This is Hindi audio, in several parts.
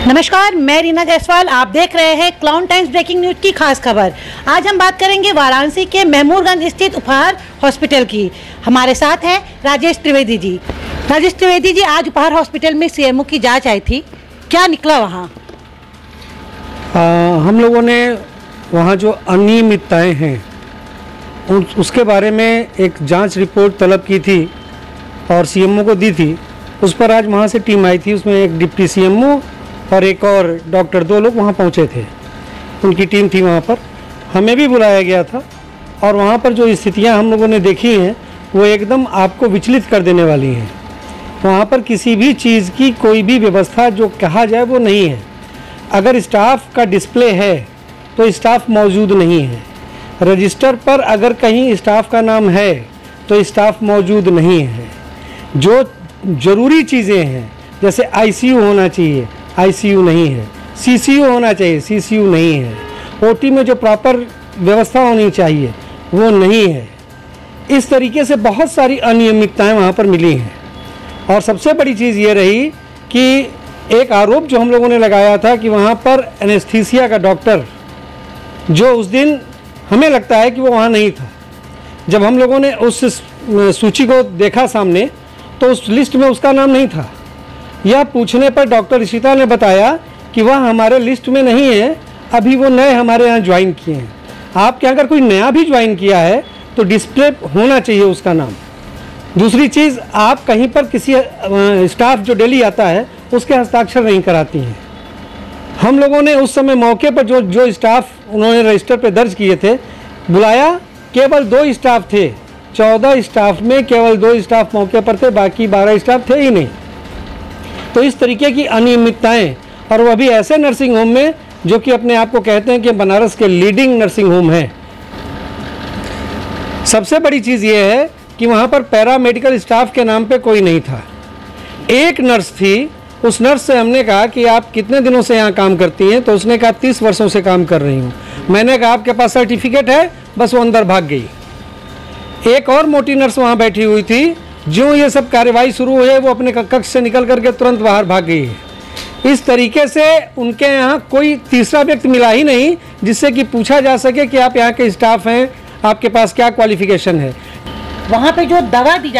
नमस्कार, मैं रीना जायसवाल। आप देख रहे हैं क्लाउन टाइम्स ब्रेकिंग न्यूज की खास खबर। आज हम बात करेंगे वाराणसी के महमूदगंज स्थित उपहार हॉस्पिटल की। हमारे साथ हैं राजेश त्रिवेदी जी। राजेश त्रिवेदी जी, आज उपहार हॉस्पिटल में सीएमओ की जांच आई थी, क्या निकला वहाँ? हम लोगों ने वहाँ जो अनियमितताएं हैं उसके बारे में एक जांच रिपोर्ट तलब की थी और सीएमओ को दी थी। उस पर आज वहाँ से टीम आई थी, उसमें एक डिप्टी सीएमओ और एक और डॉक्टर, 2 लोग वहाँ पहुँचे थे। उनकी टीम थी वहाँ पर, हमें भी बुलाया गया था। और वहाँ पर जो स्थितियाँ हम लोगों ने देखी हैं वो एकदम आपको विचलित कर देने वाली हैं। वहाँ पर किसी भी चीज़ की कोई भी व्यवस्था जो कहा जाए वो नहीं है। अगर स्टाफ का डिस्प्ले है तो स्टाफ मौजूद नहीं है। रजिस्टर पर अगर कहीं स्टाफ का नाम है तो स्टाफ मौजूद नहीं है। जो ज़रूरी चीज़ें हैं जैसे आईसीयू होना चाहिए, आईसीयू नहीं है। सीसीयू होना चाहिए, सीसीयू नहीं है। ओटी में जो प्रॉपर व्यवस्था होनी चाहिए वो नहीं है। इस तरीके से बहुत सारी अनियमितताएं वहाँ पर मिली हैं। और सबसे बड़ी चीज़ ये रही कि एक आरोप जो हम लोगों ने लगाया था कि वहाँ पर एनेस्थीसिया का डॉक्टर, जो उस दिन हमें लगता है कि वो वहाँ नहीं था। जब हम लोगों ने उस सूची को देखा सामने तो उस लिस्ट में उसका नाम नहीं था। यह पूछने पर डॉक्टर ऋषिता ने बताया कि वह हमारे लिस्ट में नहीं है, अभी वो नए हमारे यहाँ ज्वाइन किए हैं। आपके अगर कोई नया भी ज्वाइन किया है तो डिस्प्ले होना चाहिए उसका नाम। दूसरी चीज़, आप कहीं पर किसी स्टाफ जो डेली आता है उसके हस्ताक्षर नहीं कराती हैं। हम लोगों ने उस समय मौके पर जो स्टाफ उन्होंने रजिस्टर पे दर्ज किए थे बुलाया, केवल 2 स्टाफ थे। 14 स्टाफ में केवल 2 स्टाफ मौके पर थे, बाकी 12 स्टाफ थे ही नहीं। तो इस तरीके की अनियमितताएं, और वह भी ऐसे नर्सिंग होम में जो कि अपने आप को कहते हैं कि बनारस के लीडिंग नर्सिंग होम है। सबसे बड़ी चीज़ ये है कि वहाँ पर पैरामेडिकल स्टाफ के नाम पे कोई नहीं था। एक नर्स थी। उस नर्स से हमने कहा कि आप कितने दिनों से यहाँ काम करती हैं? तो उसने कहा 30 वर्षों से काम कर रही हूँ। मैंने कहा आपके पास सर्टिफिकेट है? बस वो अंदर भाग गई। एक और मोटी नर्स वहाँ बैठी हुई थी। जो ये सब कार्यवाही शुरू हुई है वो अपने कक्ष से निकल करके तुरंत बाहर भाग गई है। इस तरीके से उनके यहाँ कोई तीसरा व्यक्ति मिला ही नहीं जिससे कि पूछा जा सके कि आप यहाँ के स्टाफ हैं, आपके पास क्या क्वालिफिकेशन है। वहाँ पे जो दवा दी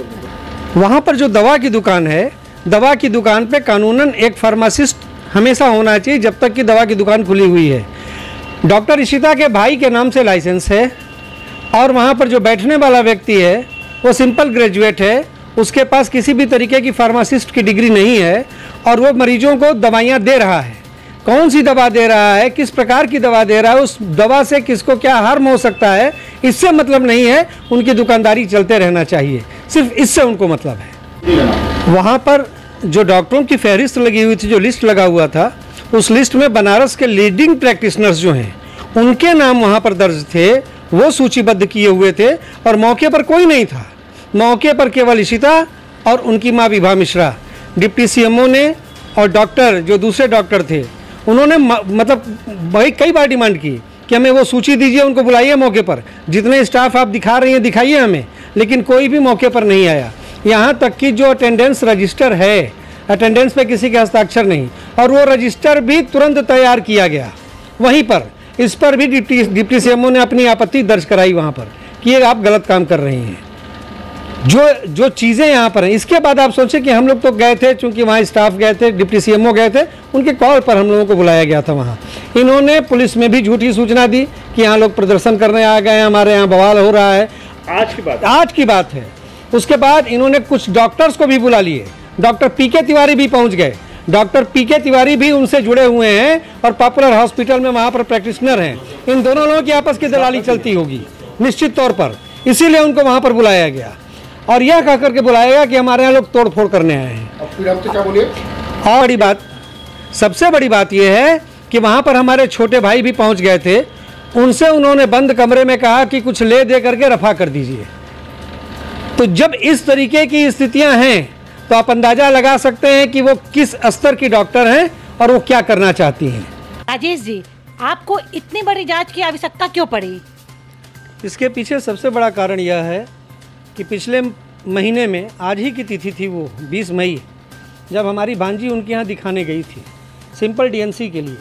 वहाँ पर जो दवा की दुकान है, दवा की दुकान पे कानूनन एक फार्मासिस्ट हमेशा होना चाहिए जब तक कि दवा की दुकान खुली हुई है। डॉक्टर ऋषिता के भाई के नाम से लाइसेंस है और वहाँ पर जो बैठने वाला व्यक्ति है वो सिंपल ग्रेजुएट है। उसके पास किसी भी तरीके की फार्मासिस्ट की डिग्री नहीं है और वो मरीजों को दवाइयाँ दे रहा है। कौन सी दवा दे रहा है, किस प्रकार की दवा दे रहा है, उस दवा से किसको क्या हार्म हो सकता है, इससे मतलब नहीं है। उनकी दुकानदारी चलते रहना चाहिए, सिर्फ इससे उनको मतलब है। वहाँ पर जो डॉक्टरों की फहरिस्त लगी हुई थी, जो लिस्ट लगा हुआ था, उस लिस्ट में बनारस के लीडिंग प्रैक्टिशनर्स जो हैं उनके नाम वहाँ पर दर्ज थे, वो सूचीबद्ध किए हुए थे। और मौके पर कोई नहीं था। मौके पर केवल ऋषिता और उनकी माँ विभा मिश्रा। डिप्टी सीएमओ ने और डॉक्टर जो दूसरे डॉक्टर थे उन्होंने मतलब भाई कई बार डिमांड की कि हमें वो सूची दीजिए, उनको बुलाइए मौके पर, जितने स्टाफ आप दिखा रही हैं दिखाइए हमें, लेकिन कोई भी मौके पर नहीं आया। यहाँ तक कि जो अटेंडेंस रजिस्टर है, अटेंडेंस पे किसी के हस्ताक्षर नहीं, और वो रजिस्टर भी तुरंत तैयार किया गया वहीं पर। इस पर भी डिप्टी सीएमओ ने अपनी आपत्ति दर्ज कराई वहाँ पर कि ये आप गलत काम कर रही हैं। जो चीज़ें यहाँ पर हैं, इसके बाद आप सोचें कि हम लोग तो गए थे, चूँकि वहाँ स्टाफ गए थे, डिप्टी सीएमओ गए थे, उनके कॉल पर हम लोगों को बुलाया गया था वहाँ। इन्होंने पुलिस में भी झूठी सूचना दी कि यहाँ लोग प्रदर्शन करने आ गए हैं, हमारे यहाँ बवाल हो रहा है। आज की बात है। उसके बाद इन्होंने कुछ डॉक्टर्स को भी बुला लिए। डॉक्टर पीके तिवारी भी पहुँच गए। डॉक्टर पीके तिवारी भी उनसे जुड़े हुए हैं और पॉपुलर हॉस्पिटल में वहाँ पर प्रैक्टिशनर हैं। इन दोनों लोगों की आपस की दलाली चलती होगी निश्चित तौर पर, इसीलिए उनको वहाँ पर बुलाया गया और यह कह करके बुलाया गया कि हमारे यहाँ लोग तोड़ फोड़ करने आए हैं। और बड़ी बात, सबसे बड़ी बात यह है कि वहाँ पर हमारे छोटे भाई भी पहुँच गए थे। उनसे उन्होंने बंद कमरे में कहा कि कुछ ले दे करके रफा कर दीजिए। तो जब इस तरीके की स्थितियां हैं तो आप अंदाजा लगा सकते हैं कि वो किस स्तर की डॉक्टर हैं और वो क्या करना चाहती हैं। राजेश जी, आपको इतनी बड़ी जांच की आवश्यकता क्यों पड़ी? इसके पीछे सबसे बड़ा कारण यह है कि पिछले महीने में, आज ही की तिथि थी वो 20 मई, जब हमारी भांजी उनके यहाँ दिखाने गई थी सिंपल डीएनसी के लिए,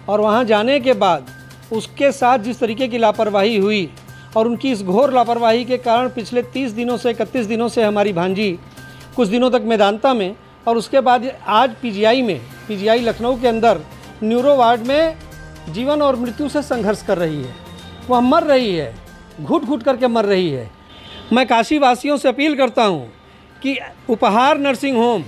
और वहाँ जाने के बाद उसके साथ जिस तरीके की लापरवाही हुई और उनकी इस घोर लापरवाही के कारण पिछले 30 दिनों से 31 दिनों से हमारी भांजी कुछ दिनों तक मेदांता में और उसके बाद आज पीजीआई लखनऊ के अंदर न्यूरो वार्ड में जीवन और मृत्यु से संघर्ष कर रही है। वह मर रही है, घुट घुट करके मर रही है। मैं काशी वासियों से अपील करता हूँ कि उपहार नर्सिंग होम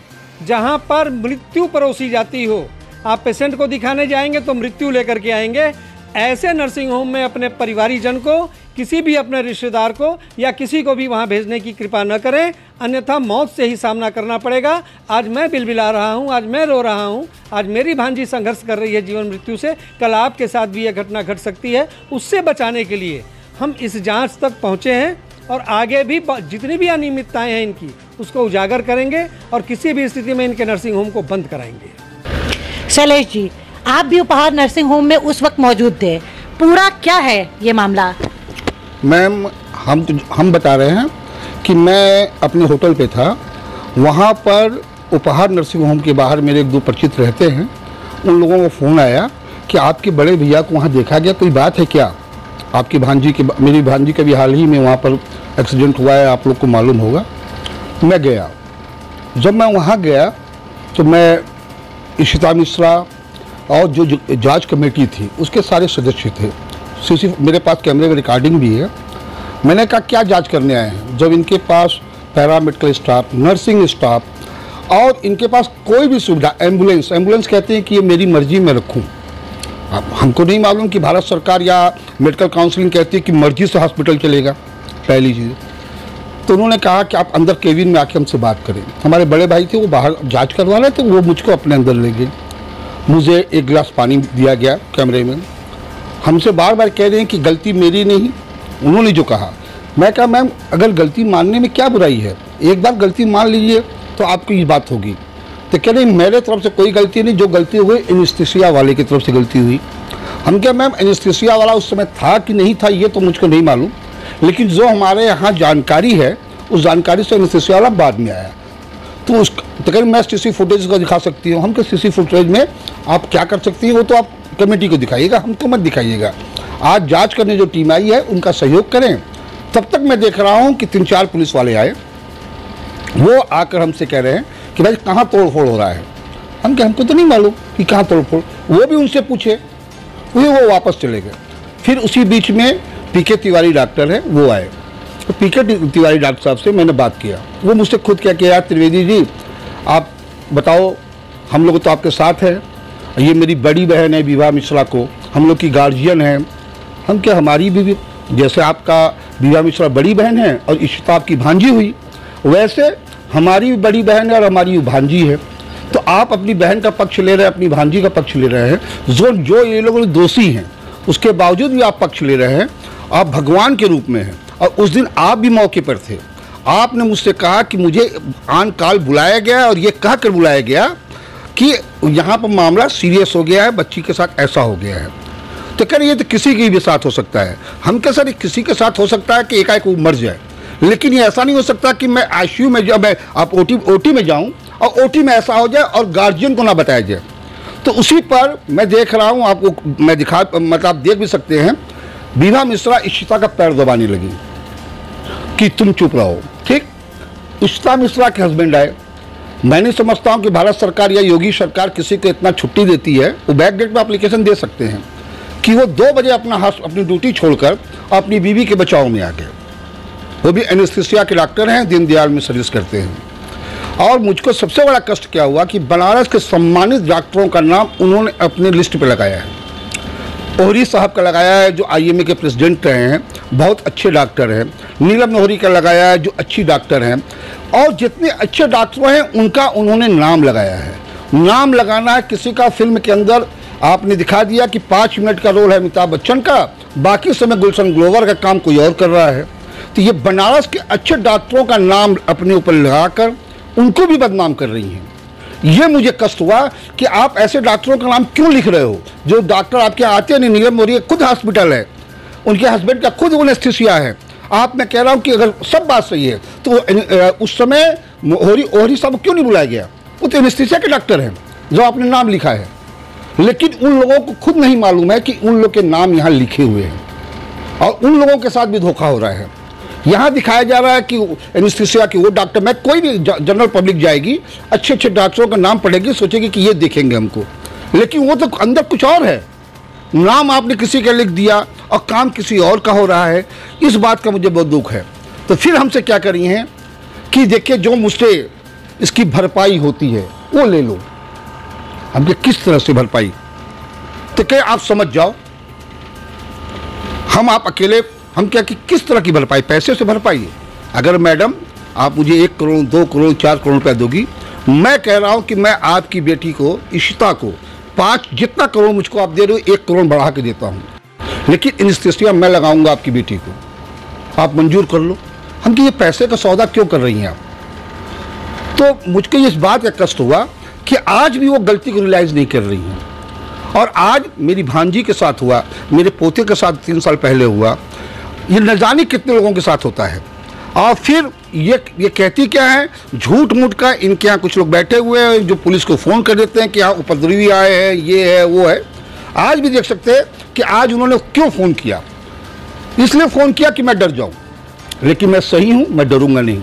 जहाँ पर मृत्यु परोसी जाती हो, आप पेशेंट को दिखाने जाएंगे तो मृत्यु लेकर के आएंगे। ऐसे नर्सिंग होम में अपने परिवारीजन को, किसी भी अपने रिश्तेदार को या किसी को भी वहाँ भेजने की कृपा न करें, अन्यथा मौत से ही सामना करना पड़ेगा। आज मैं बिलबिला रहा हूँ, आज मैं रो रहा हूँ, आज मेरी भांजी संघर्ष कर रही है जीवन मृत्यु से, कल आपके साथ भी यह घटना घट सकती है। उससे बचाने के लिए हम इस जांच तक पहुँचे हैं और आगे भी जितनी भी अनियमितताएँ हैं इनकी, उसको उजागर करेंगे और किसी भी स्थिति में इनके नर्सिंग होम को बंद कराएंगे। शैलेश जी, आप भी उपहार नर्सिंग होम में उस वक्त मौजूद थे, पूरा क्या है ये मामला? मैम, हम बता रहे हैं कि मैं अपने होटल पे था, वहाँ पर उपहार नर्सिंग होम के बाहर मेरे एक दो परिचित रहते हैं, उन लोगों को फ़ोन आया कि आपके बड़े भैया को वहाँ देखा गया, कोई बात है क्या? आपकी भांजी के, मेरी भांजी का भी हाल ही में वहाँ पर एक्सीडेंट हुआ है, आप लोग को मालूम होगा। मैं गया, जब मैं वहाँ गया तो मैं इशिता मिश्रा और जो जांच कमेटी थी उसके सारे सदस्य थे। मेरे पास कैमरे में रिकॉर्डिंग भी है। मैंने कहा क्या जांच करने आए हैं, जब इनके पास पैरामेडिकल स्टाफ, नर्सिंग स्टाफ और इनके पास कोई भी सुविधा, एम्बुलेंस कहते हैं कि ये मेरी मर्जी में रखूं। अब हमको नहीं मालूम कि भारत सरकार या मेडिकल काउंसिलिंग कहती है कि मर्जी से हॉस्पिटल चलेगा, पहली चीज़। तो उन्होंने कहा कि आप अंदर केबिन में आके हमसे बात करें। हमारे बड़े भाई थे, वो बाहर जांच करवा रहे थे, वो मुझको अपने अंदर ले गए। मुझे एक गिलास पानी दिया गया कैमरे में। हमसे बार बार कह रहे हैं कि गलती मेरी नहीं, उन्होंने जो कहा। मैं कहा मैम, अगर गलती मानने में क्या बुराई है, एक बार गलती मान लीजिए तो आपकी ये बात होगी। तो कह रहे मेरे तरफ से कोई गलती नहीं, जो गलती हुई एनेस्थीसिया वाले की तरफ से गलती हुई। हम क्या मैम, एनेस्थीसिया वाला उस समय था कि नहीं था ये तो मुझको नहीं मालूम, लेकिन जो हमारे यहाँ जानकारी है उस जानकारी से एनेस्थीसिया वाला बाद में आया। तो कह मैं सीसी फुटेज को दिखा सकती हूँ। हम क्या सीसी फुटेज में आप क्या कर सकती हैं, वो तो आप कमेटी को दिखाइएगा, हमको मत दिखाइएगा। आज जांच करने जो टीम आई है उनका सहयोग करें। तब तक मैं देख रहा हूँ कि 3-4 पुलिस वाले आए, वो आकर हमसे कह रहे हैं कि भाई कहाँ तोड़फोड़ हो रहा है। हम क्या, हमको तो नहीं मालूम कि कहाँ तोड़फोड़। वो भी उनसे पूछे, वो वापस चले गए। फिर उसी बीच में पीके तिवारी डॉक्टर है, वो आए। तो पीके तिवारी डॉक्टर साहब से मैंने बात किया। वो मुझसे खुद क्या किया, यार त्रिवेदी जी आप बताओ, हम लोग तो आपके साथ हैं, ये मेरी बड़ी बहन है विभा मिश्रा को, हम लोग की गार्जियन है। हम क्या, हमारी भी जैसे आपका विभा मिश्रा बड़ी बहन है और इशिता आपकी भांजी हुई, वैसे हमारी भी बड़ी बहन है और हमारी भांजी है। तो आप अपनी बहन का पक्ष ले रहे हैं, अपनी भांजी का पक्ष ले रहे हैं। जो ये लोग दोषी हैं उसके बावजूद भी आप पक्ष ले रहे हैं। आप भगवान के रूप में हैं। और उस दिन आप भी मौके पर थे। आपने मुझसे कहा कि मुझे आन काल बुलाया गया और ये कह कर बुलाया गया कि यहाँ पर मामला सीरियस हो गया है, बच्ची के साथ ऐसा हो गया है। तो कह रही है तो किसी के भी साथ हो सकता है। हम क्या सर, किसी के साथ हो सकता है कि एकाएक वो मर जाए, लेकिन ये ऐसा नहीं हो सकता कि मैं आईसीयू में जब मैं आप ओटी में जाऊँ और ओटी में ऐसा हो जाए और गार्जियन को ना बताया जाए। तो उसी पर मैं देख रहा हूँ, आपको मैं दिखा, मतलब आप देख भी सकते हैं, विभा मिश्रा इशिता का पैर दबाने लगी कि तुम चुप रहो। ठीक, इशिता मिश्रा के हस्बैंड आए। मैं नहीं समझता हूँ कि भारत सरकार या योगी सरकार किसी को इतना छुट्टी देती है। वो बैकडेट में एप्लीकेशन दे सकते हैं कि वो 2 बजे अपनी ड्यूटी छोड़कर अपनी बीवी के बचाव में आ गए। वो भी एनेस्थीसिया के डॉक्टर हैं, दीनदयाल में सर्विस करते हैं। और मुझको सबसे बड़ा कष्ट क्या हुआ कि बनारस के सम्मानित डॉक्टरों का नाम उन्होंने अपनी लिस्ट पे लगाया है। ओहरी साहब का लगाया है जो IMA के प्रेसिडेंट रहे हैं, बहुत अच्छे डॉक्टर हैं। नीलम नोहरी का लगाया है जो अच्छी डॉक्टर हैं। और जितने अच्छे डॉक्टर हैं उनका उन्होंने नाम लगाया है। नाम लगाना है किसी का, फिल्म के अंदर आपने दिखा दिया कि 5 मिनट का रोल है अमिताभ बच्चन का, बाकी समय गुलशन ग्लोवर का काम कोई और कर रहा है। तो ये बनारस के अच्छे डॉक्टरों का नाम अपने ऊपर लगाकर उनको भी बदनाम कर रही हैं। ये मुझे कष्ट हुआ कि आप ऐसे डॉक्टरों का नाम क्यों लिख रहे हो जो डॉक्टर आपके आते नहीं। नीलम नोहरी खुद हॉस्पिटल है, उनके हस्बैंड का खुद एनेस्थीसिया है। आप, मैं कह रहा हूँ कि अगर सब बात सही है तो उस समय ओहरी साहब क्यों नहीं बुलाया गया? वो तो एनेस्थीसिया के डॉक्टर हैं जो आपने नाम लिखा है, लेकिन उन लोगों को खुद नहीं मालूम है कि उन लोग के नाम यहाँ लिखे हुए हैं और उन लोगों के साथ भी धोखा हो रहा है। यहाँ दिखाया जा रहा है कि एनेस्थीसिया की वो डॉक्टर, मैं कोई भी जनरल पब्लिक जाएगी, अच्छे अच्छे डॉक्टरों का नाम पढ़ेगी, सोचेगी कि ये देखेंगे हमको, लेकिन वो तो अंदर कुछ और है। नाम आपने किसी का लिख दिया और काम किसी और का हो रहा है। इस बात का मुझे बहुत दुख है। तो फिर हमसे क्या करी हैं कि देखिए, जो मुझसे इसकी भरपाई होती है वो ले लो। हमने किस तरह से भरपाई, तो क्या आप समझ जाओ, हम आप अकेले, हम क्या कि किस तरह की भरपाई, पैसे से भरपाई है। अगर मैडम आप मुझे 1 करोड़ 2 करोड़ 4 करोड़ रुपया दोगी, मैं कह रहा हूं कि मैं आपकी बेटी को, इशिता को 5 जितना करोड़ मुझको आप दे रहे हो 1 करोड़ बढ़ा के देता हूं, लेकिन एनेस्थीसिया मैं लगाऊंगा आपकी बेटी को, आप मंजूर कर लो। हम कि ये पैसे का सौदा क्यों कर रही हैं आप? तो मुझको इस बात का कष्ट हुआ कि आज भी वो गलती को रियलाइज़ नहीं कर रही हैं। और आज मेरी भांजी के साथ हुआ, मेरे पोते के साथ 3 साल पहले हुआ, ये न जाने कितने लोगों के साथ होता है। और फिर ये कहती क्या है, झूठ मूठ का। इनके यहाँ कुछ लोग बैठे हुए हैं जो पुलिस को फ़ोन कर देते हैं कि हाँ उपद्रवी आए हैं, ये है वो है। आज भी देख सकते हैं कि आज उन्होंने क्यों फ़ोन किया, इसलिए फ़ोन किया कि मैं डर जाऊँ, लेकिन मैं सही हूँ, मैं डरूंगा नहीं।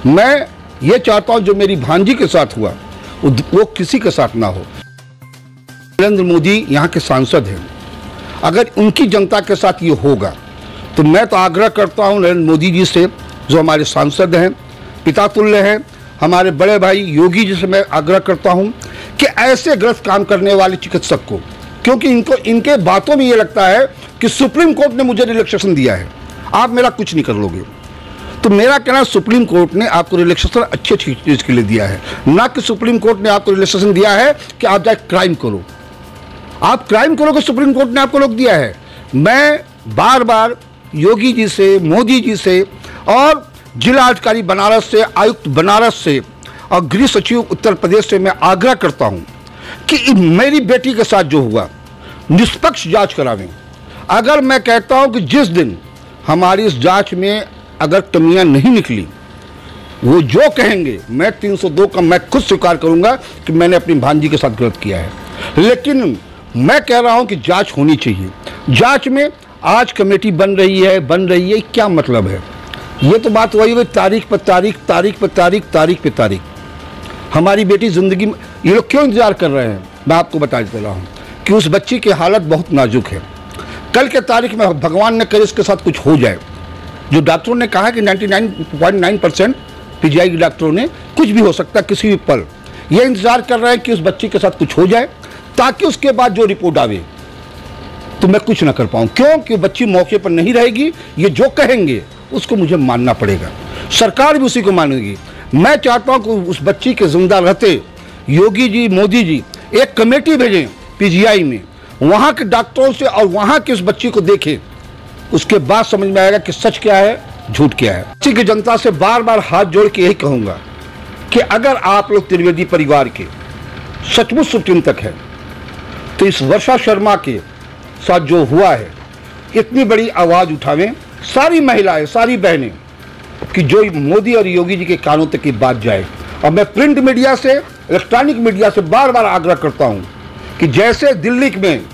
मैं ये चाहता हूँ जो मेरी भांजी के साथ हुआ वो किसी के साथ ना हो। नरेंद्र मोदी यहाँ के सांसद हैं, अगर उनकी जनता के साथ ये होगा तो मैं तो आग्रह करता हूँ नरेंद्र मोदी जी से, जो हमारे सांसद हैं, पिता तुल्य हैं, हमारे बड़े भाई योगी जी से मैं आग्रह करता हूँ कि ऐसे गलत काम करने वाले चिकित्सक को, क्योंकि इनके बातों में ये लगता है कि सुप्रीम कोर्ट ने मुझे रिलैक्सेशन दिया है, आप मेरा कुछ नहीं कर लोगे। तो मेरा कहना, सुप्रीम कोर्ट ने आपको रिलैक्सेशन अच्छी चीज़ के लिए दिया है, ना कि सुप्रीम कोर्ट ने आपको रिलैक्सेशन दिया है कि आप जाए क्राइम करो। आप क्राइम करोगे, सुप्रीम कोर्ट ने आपको रोक दिया है। मैं बार बार योगी जी से, मोदी जी से और जिला अधिकारी बनारस से, आयुक्त बनारस से और गृह सचिव उत्तर प्रदेश से मैं आग्रह करता हूं कि मेरी बेटी के साथ जो हुआ निष्पक्ष जांच करावें। अगर मैं कहता हूं कि जिस दिन हमारी इस जांच में अगर कमियां नहीं निकली, वो जो कहेंगे, मैं 302 का मैं खुद स्वीकार करूंगा कि मैंने अपनी भांजी के साथ गलत किया है। लेकिन मैं कह रहा हूं कि जांच होनी चाहिए। जांच में आज कमेटी बन रही है, क्या मतलब है? ये तो बात वही है, तारीख पर तारीख, तारीख पर तारीख, तारीख पे तारीख। हमारी बेटी जिंदगी में ये लोग क्यों इंतजार कर रहे हैं? मैं आपको बता देता हूँ कि उस बच्ची की हालत बहुत नाजुक है। कल के तारीख में भगवान ने करे इसके साथ कुछ हो जाए, जो डॉक्टरों ने कहा कि 99.9% पीजीआई के डॉक्टरों ने, कुछ भी हो सकता है किसी भी पल। ये इंतजार कर रहे हैं कि उस बच्ची के साथ कुछ हो जाए, ताकि उसके बाद जो रिपोर्ट आवे तो मैं कुछ ना कर पाऊँ। क्यों? कि बच्ची मौके पर नहीं रहेगी, ये जो कहेंगे उसको मुझे मानना पड़ेगा, सरकार भी उसी को मानेगी। मैं चाहता हूँ कि उस बच्ची के जिंदा रहते योगी जी, मोदी जी एक कमेटी भेजें पीजीआई में, वहाँ के डॉक्टरों से और वहाँ के उस बच्ची को देखें, उसके बाद समझ में आएगा कि सच क्या है, झूठ क्या है। किसी की जनता से बार बार हाथ जोड़ के यही कहूँगा कि अगर आप लोग त्रिवेदी परिवार के सचमुच सुप्रीम तक है, तो इस वर्षा शर्मा के साथ जो हुआ है, इतनी बड़ी आवाज़ उठावें सारी महिलाएं, सारी बहनें, कि जो मोदी और योगी जी के कानों तक की बात जाए। और मैं प्रिंट मीडिया से, इलेक्ट्रॉनिक मीडिया से बार बार आग्रह करता हूं कि जैसे दिल्ली में,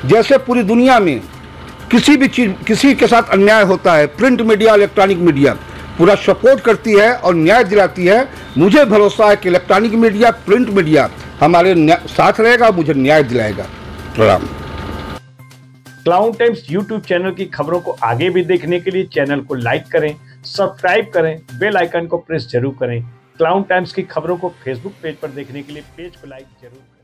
जैसे पूरी दुनिया में किसी भी चीज़, किसी के साथ अन्याय होता है, प्रिंट मीडिया, इलेक्ट्रॉनिक मीडिया पूरा सपोर्ट करती है और न्याय दिलाती है। मुझे भरोसा है कि इलेक्ट्रॉनिक मीडिया, प्रिंट मीडिया हमारे साथ रहेगा, मुझे न्याय दिलाएगा। प्रणाम। क्लाउड टाइम्स यूट्यूब चैनल की खबरों को आगे भी देखने के लिए चैनल को लाइक करें, सब्सक्राइब करें, बेल आइकन को प्रेस जरूर करें। क्लाउड टाइम्स की खबरों को फेसबुक पेज पर देखने के लिए पेज को लाइक जरूर करें।